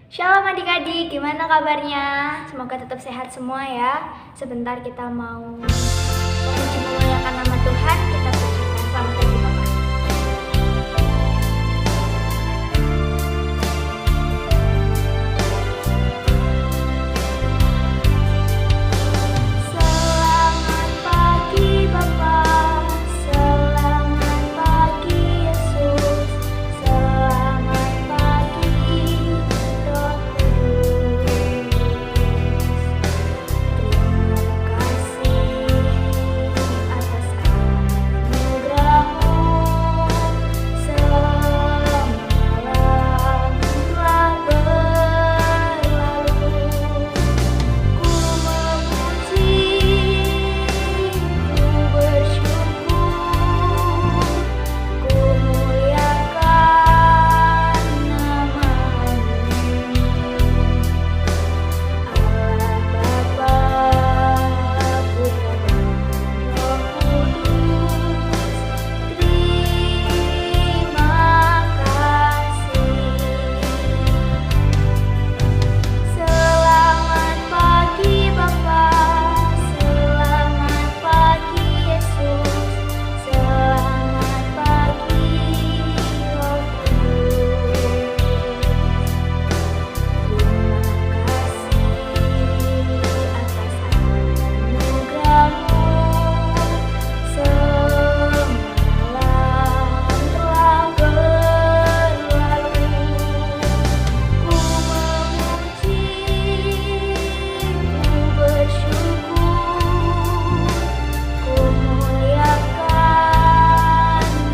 Shalom adik-adik, gimana kabarnya? Semoga tetap sehat semua ya. Sebentar kita mau memuji memuliakan nama Tuhan. Kita persiapkan selamat pagi Bapak. Selamat pagi Bapak, selamat pagi Yesus, selamat pagi Roh Kudus. Terima kasih atas anugerah-Mu. Semalam telah berlalu. Ku memuji, ku bersyukur, ku muliakan nama-Mu. Allah Bapa, Putra dan Roh Kudus, terima kasih. Selamat pagi Bapak, selamat pagi Yesus, selamat pagi Roh Kudus. Terima kasih atas anugerah-Mu. Semalam telah berlalu. Ku memuji, ku bersyukur, ku muliakan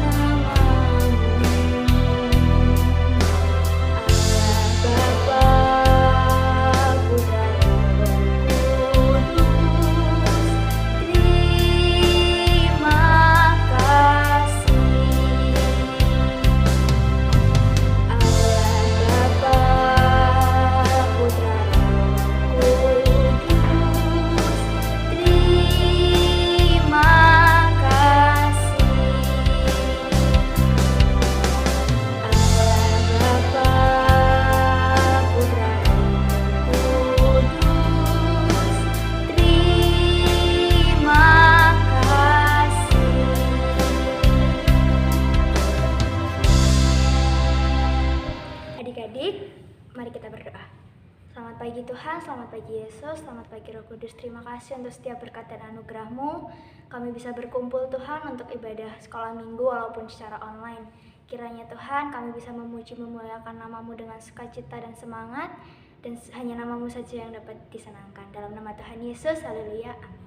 nama-Mu. Allah Bapa, Putra dan Roh Kudus, terima kasih. Allah Bapa, Putra dan Roh Kudus, terima kasih. Allah Bapa, Putra dan Roh Kudus, terima kasih. Adik-adik, mari kita berdoa. Selamat pagi Tuhan, selamat pagi Yesus, selamat pagi Roh Kudus. Terima kasih untuk setiap berkat dan anugerah-Mu. Kami bisa berkumpul Tuhan untuk ibadah sekolah minggu walaupun secara online. Kiranya Tuhan kami bisa memuji memuliakan nama-Mu dengan sukacita dan semangat. Dan hanya nama-Mu saja yang dapat disenangkan. Dalam nama Tuhan Yesus, haleluya, amin.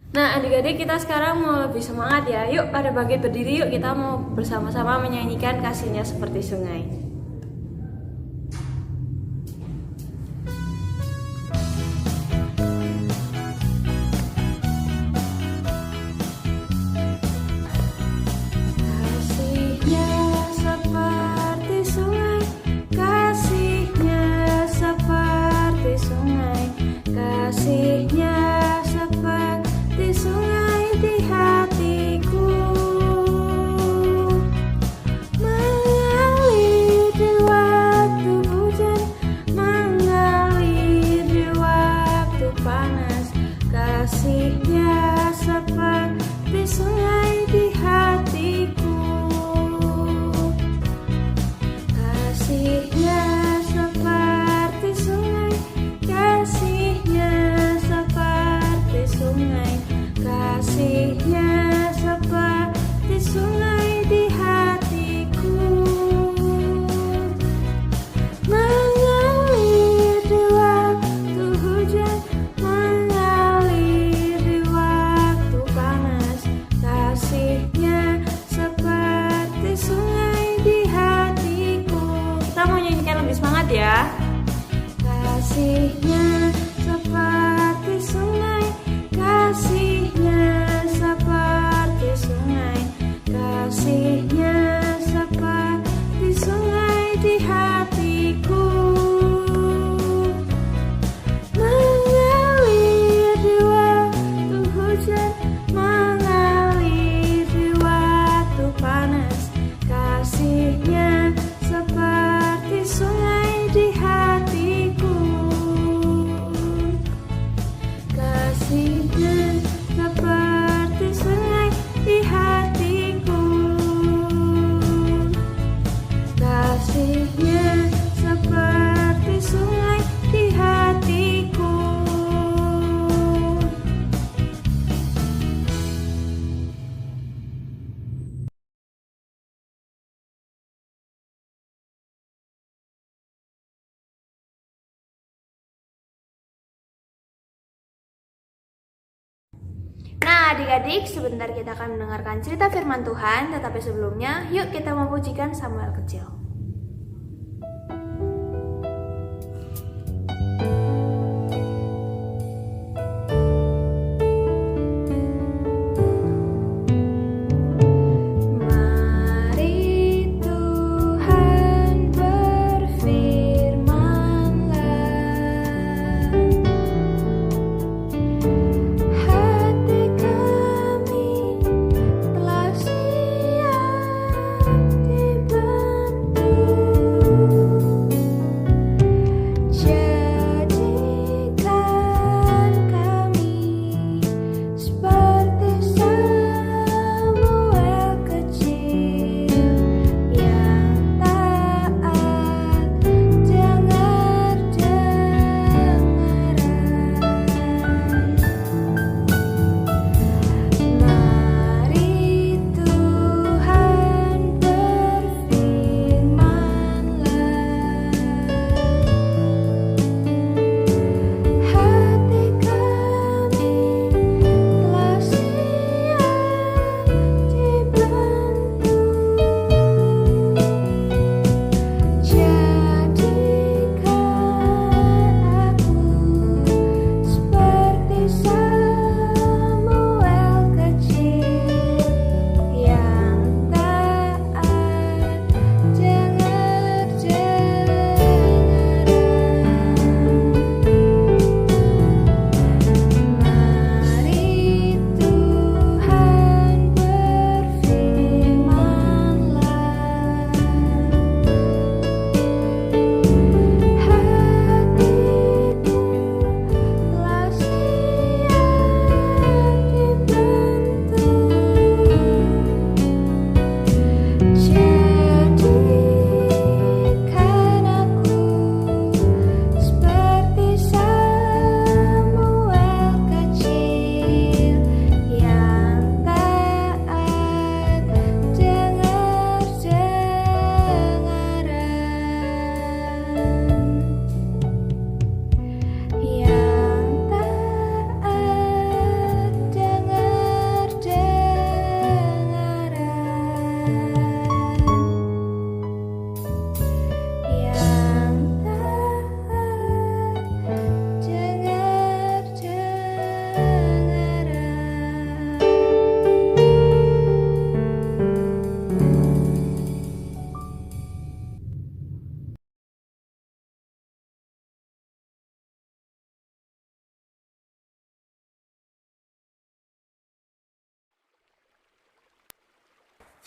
Nah adik-adik, kita sekarang mau lebih semangat ya. Yuk pada bangkit berdiri, yuk kita mau bersama-sama menyanyikan Kasihnya Seperti Sungai. Kasihnya seperti sungai, kasihnya seperti sungai, kasihnya seperti sungai di hatiku, mengalir di waktu hujan, mengalir di waktu panas. Kasihnya seperti sungai di hatiku, kasihnya seperti sungai, kasihnya seperti sungai, kasihnya seperti sungai di hatiku, mengalir di waktu hujan, mengalir di waktu panas. Kasihnya seperti sungai di hatiku. Kita mau nyanyikan lebih semangat ya. Kasihnya seperti sungai, kasihnya seperti sungai, kasihnya seperti sungai di hatiku, mengalir Nah, adik-adik, sebentar kita akan mendengarkan cerita firman Tuhan, tetapi sebelumnya, yuk kita memujikan Samuel kecil.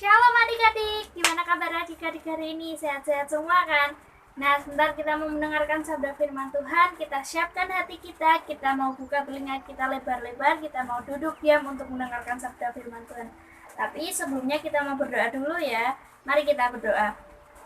Shalom adik-adik, gimana kabar adik-adik hari ini? Sehat-sehat semua kan? Nah, sebentar kita mau mendengarkan sabda firman Tuhan. Kita siapkan hati kita mau buka telinga kita lebar-lebar, kita mau duduk diam untuk mendengarkan sabda firman Tuhan. Tapi sebelumnya kita mau berdoa dulu ya. Mari kita berdoa.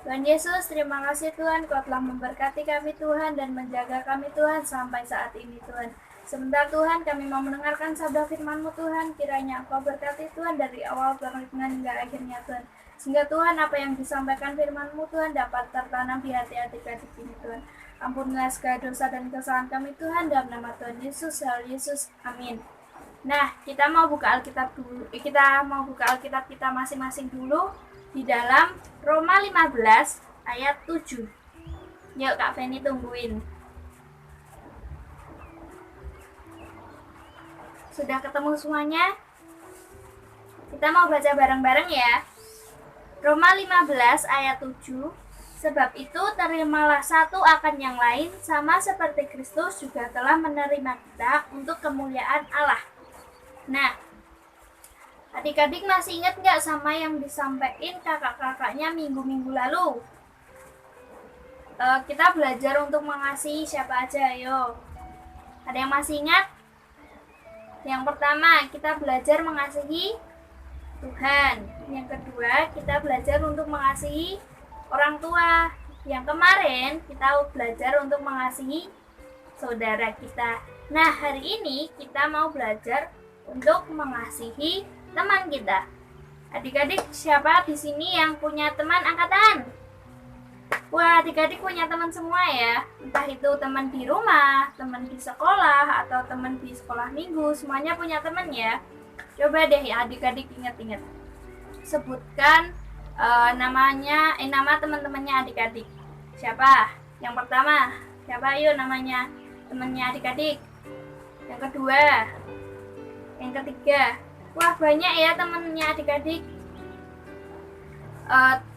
Tuhan Yesus, terima kasih Tuhan, Kau telah memberkati kami Tuhan dan menjaga kami Tuhan sampai saat ini Tuhan. Sebentar Tuhan, kami mau mendengarkan sabda firman-Mu Tuhan, kiranya Engkau berkati Tuhan dari awal pertengahan hingga akhirnya Tuhan. Sehingga Tuhan, apa yang disampaikan firman-Mu Tuhan dapat tertanam di hati adik-adik ini Tuhan. Ampunilah segala dosa dan kesalahan kami Tuhan, dalam nama Tuhan Yesus, Yesus, amin. Nah, kita mau buka Alkitab dulu. Kita mau buka Alkitab kita masing-masing dulu di dalam Roma 15 ayat 7. Yuk Kak Feni tungguin. Sudah ketemu semuanya? Kita mau baca bareng-bareng ya. Roma 15 ayat 7. Sebab itu terimalah satu akan yang lain, sama seperti Kristus juga telah menerima kita untuk kemuliaan Allah. Nah, adik-adik masih ingat nggak sama yang disampaikan kakak-kakaknya minggu-minggu lalu? Kita belajar untuk mengasihi siapa aja, ayo. Ada yang masih ingat? Yang pertama, kita belajar mengasihi Tuhan. Yang kedua, kita belajar untuk mengasihi orang tua. Yang kemarin, kita belajar untuk mengasihi saudara kita. Nah, hari ini kita mau belajar untuk mengasihi teman kita. Adik-adik, siapa di sini yang punya teman angkatan? Wah, adik-adik punya teman semua ya. Entah itu teman di rumah, teman di sekolah, atau teman di sekolah minggu, semuanya punya teman ya. Coba deh ya adik-adik ingat-ingat. Sebutkan nama teman-temannya adik-adik. Siapa? Yang pertama, siapa yuk namanya temannya adik-adik? Yang kedua, yang ketiga. Wah, banyak ya temannya adik-adik.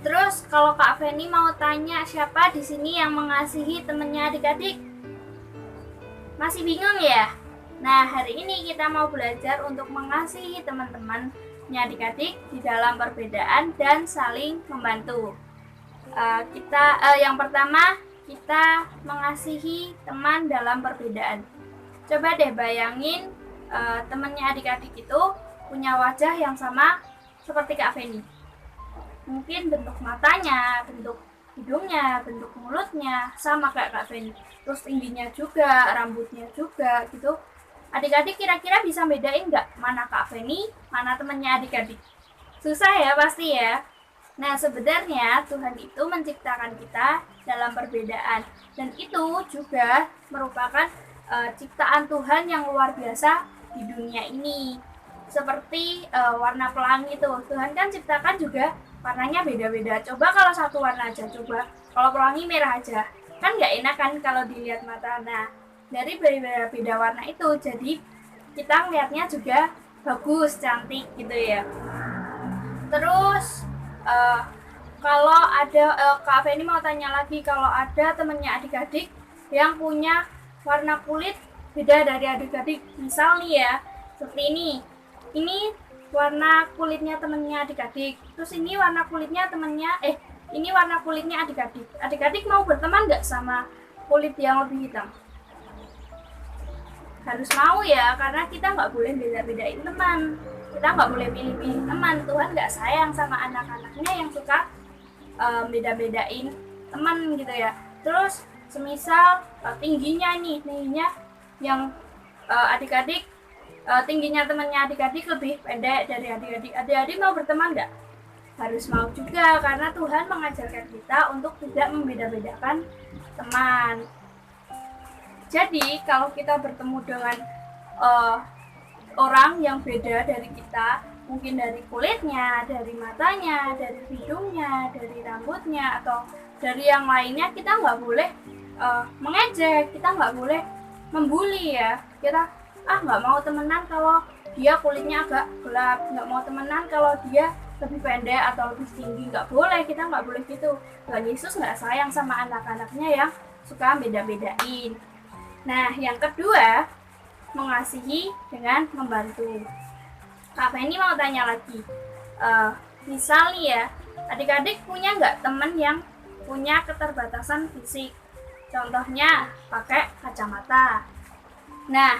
Terus kalau Kak Feni mau tanya siapa di sini yang mengasihi temannya adik-adik? Masih bingung ya? Nah, hari ini kita mau belajar untuk mengasihi teman-temannya adik-adik di dalam perbedaan dan saling membantu. Yang pertama, kita mengasihi teman dalam perbedaan. Coba deh bayangin temannya adik-adik itu punya wajah yang sama seperti Kak Feni. Mungkin bentuk matanya, bentuk hidungnya, bentuk mulutnya sama kayak Kak Feni. Terus tingginya juga, rambutnya juga gitu. Adik-adik kira-kira bisa bedain nggak mana Kak Feni, mana temannya adik-adik? Susah ya pasti ya. Nah, sebenarnya Tuhan itu menciptakan kita dalam perbedaan. Dan itu juga merupakan ciptaan Tuhan yang luar biasa di dunia ini. Seperti warna pelangi itu, Tuhan kan ciptakan juga warnanya beda-beda. Coba kalau satu warna aja, coba kalau pelangi merah aja, kan nggak enak kan kalau dilihat mata. Nah, dari beda-beda warna itu, jadi kita ngeliatnya juga bagus, cantik gitu ya. Terus kalau ada Kak Feni mau tanya lagi, kalau ada temennya adik-adik yang punya warna kulit beda dari adik-adik, misal nih ya, seperti ini warna kulitnya temennya adik-adik, terus ini warna kulitnya ini warna kulitnya adik-adik. Adik-adik mau berteman nggak sama kulit yang lebih hitam? Harus mau ya, karena kita nggak boleh beda-bedain teman, kita nggak boleh pilih-pilih teman. Tuhan nggak sayang sama anak-anaknya yang suka beda-bedain teman gitu ya. Terus semisal tingginya yang adik-adik tingginya temannya adik-adik lebih pendek dari adik-adik. Adik-adik mau berteman nggak? Harus mau juga, karena Tuhan mengajarkan kita untuk tidak membeda-bedakan teman. Jadi kalau kita bertemu dengan orang yang beda dari kita, mungkin dari kulitnya, dari matanya, dari hidungnya, dari rambutnya, atau dari yang lainnya, kita nggak boleh mengejek, kita nggak boleh membuli ya. Kita nggak mau temenan kalau dia kulitnya agak gelap, nggak mau temenan kalau dia lebih pendek atau lebih tinggi, nggak boleh, kita nggak boleh gitu. Tuhan Yesus nggak sayang sama anak-anaknya yang suka beda-bedain. Nah, yang kedua, mengasihi dengan membantu. Kak Feni mau tanya lagi, misal nih ya, adik-adik punya nggak teman yang punya keterbatasan fisik? Contohnya pakai kacamata. Nah,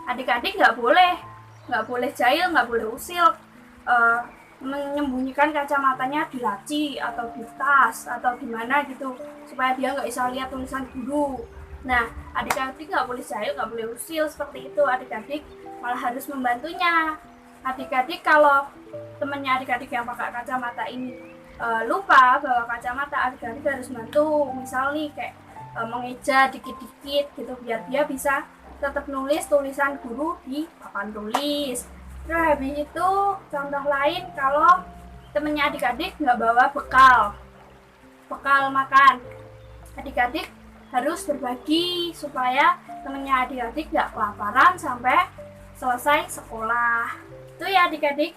adik-adik nggak boleh jahil, nggak boleh usil, menyembunyikan kacamatanya di laci atau di tas atau di mana gitu, supaya dia nggak bisa lihat tulisan guru. Nah, adik-adik nggak boleh jahil, nggak boleh usil seperti itu. Adik-adik malah harus membantunya. Adik-adik kalau temannya adik-adik yang pakai kacamata ini lupa bawa kacamata, adik-adik harus bantu. Misal nih kayak mengeja dikit-dikit gitu, biar dia bisa tetap nulis tulisan guru di papan tulis. Terus habis itu contoh lain, kalau temennya adik-adik nggak bawa bekal makan, adik-adik harus berbagi supaya temennya adik-adik nggak kelaparan sampai selesai sekolah. Itu ya adik-adik.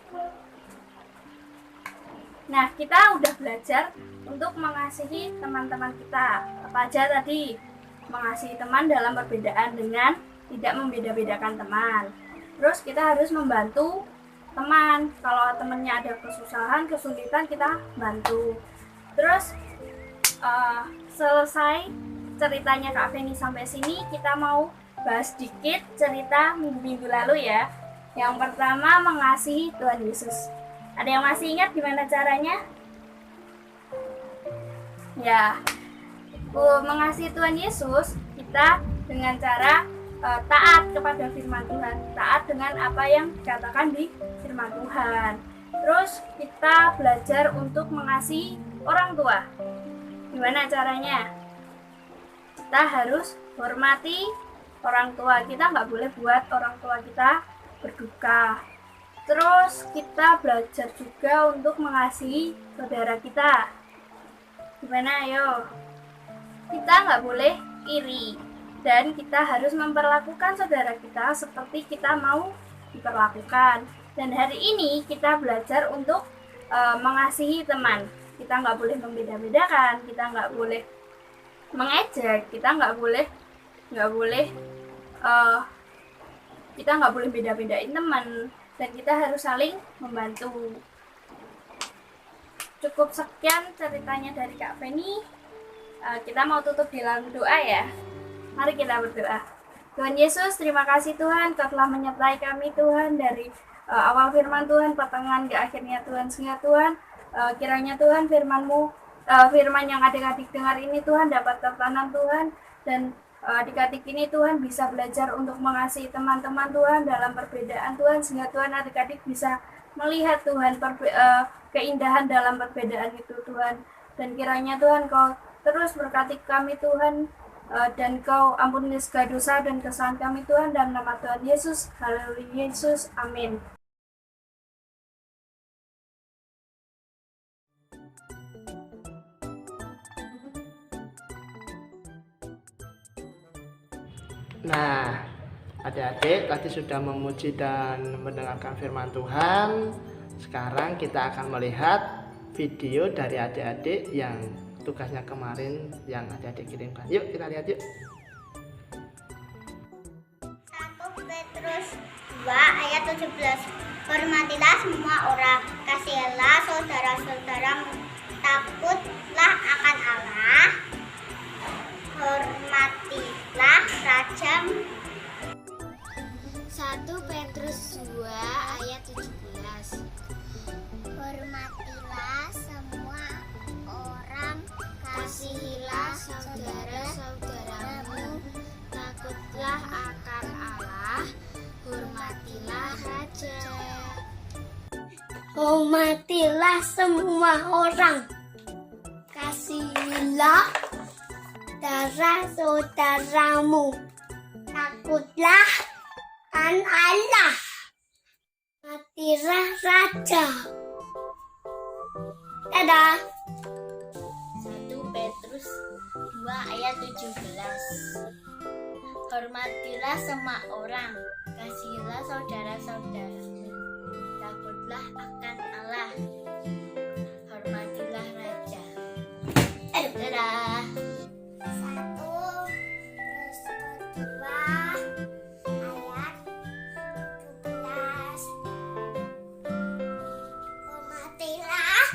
Nah, kita udah belajar untuk mengasihi teman-teman kita. Apa aja tadi? Mengasihi teman dalam perbedaan dengan tidak membeda-bedakan teman. Terus kita harus membantu teman. Kalau temannya ada kesusahan, kesulitan, kita bantu. Terus selesai ceritanya Kak Feni sampai sini, kita mau bahas sedikit cerita minggu-minggu lalu ya. Yang pertama, mengasihi Tuhan Yesus. Ada yang masih ingat gimana caranya? Ya, mengasihi Tuhan Yesus kita dengan cara taat kepada firman Tuhan, taat dengan apa yang dikatakan di firman Tuhan. Terus kita belajar untuk mengasihi orang tua. Gimana caranya? Kita harus hormati orang tua. Kita nggak boleh buat orang tua kita berduka. Terus kita belajar juga untuk mengasihi saudara kita. Gimana, ayo? Kita nggak boleh iri. Dan kita harus memperlakukan saudara kita seperti kita mau diperlakukan. Dan hari ini kita belajar untuk mengasihi teman. Kita nggak boleh membeda-bedakan, kita nggak boleh mengejek, kita nggak boleh beda-bedain teman, dan kita harus saling membantu. Cukup sekian ceritanya dari Kak Feni. Kita mau tutup di dalam doa ya. Mari kita berdoa. Tuhan Yesus, terima kasih Tuhan, Kau telah menyertai kami Tuhan dari awal firman Tuhan, pertengahan ke akhirnya Tuhan, sehingga Tuhan kiranya Tuhan firman yang adik-adik dengar ini Tuhan dapat tertanam Tuhan, dan adik-adik ini Tuhan bisa belajar untuk mengasihi teman-teman Tuhan dalam perbedaan Tuhan, sehingga Tuhan adik-adik bisa melihat Tuhan keindahan dalam perbedaan itu Tuhan. Dan kiranya Tuhan Kau terus berkati kami Tuhan, dan Kau ampuni segala dosa dan kesalahan kami Tuhan, dalam nama Tuhan Yesus. Haleluya Yesus, amin. Nah, adik-adik tadi sudah memuji dan mendengarkan firman Tuhan. Sekarang kita akan melihat video dari adik-adik yang tugasnya kemarin yang adik-adik kirimkan. Yuk kita lihat yuk. 1 Petrus 2 ayat 17. Hormatilah semua orang, kasihilah saudara-saudaramu, takutlah akan Allah, hormatilah rajamu. 1 Petrus 2 ayat 17. Hormatilah semua orang, kasihilah saudara-saudaramu, takutlah akan Allah, hormatilah raja. Hormatilah semua orang, kasihilah saudara-saudaramu, takutlah akan Allah, hormatilah raja. Dadah. 1 Petrus 2 ayat 17. Hormatilah semua orang, kasihilah saudara-saudaramu, takutlah akan Allah, hormatilah raja. Dadah. 1 Petrus 2 ayat 17. Hormatilah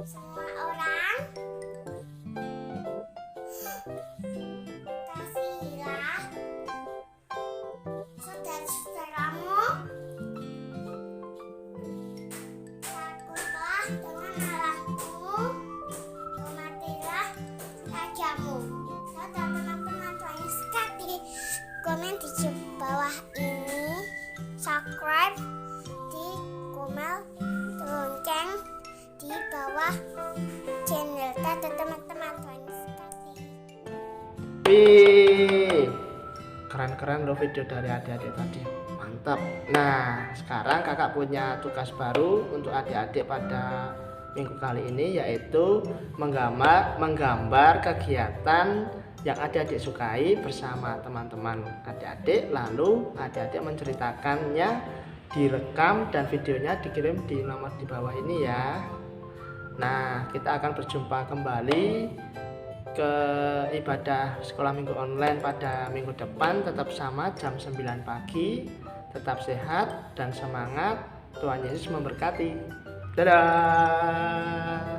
semua orang, kasihilah saudara-saudaramu, takutlah dengan Allahmu, hormatilah rajamu. Teman-teman banyak sekali komen di bawah ini, subscribe di komen lonceng di bawah channel. Dadah teman-teman banyak sekali. Wih, keren-keren loh video dari adik-adik tadi, mantap. Nah, sekarang kakak punya tugas baru untuk adik-adik pada minggu kali ini, yaitu menggambar kegiatan yang adik-adik sukai bersama teman-teman adik-adik, lalu adik-adik menceritakannya, direkam dan videonya dikirim di nomor di bawah ini ya. Nah, kita akan berjumpa kembali ke ibadah sekolah minggu online pada minggu depan, tetap sama jam 9 pagi. Tetap sehat dan semangat. Tuhan Yesus memberkati. Dadah.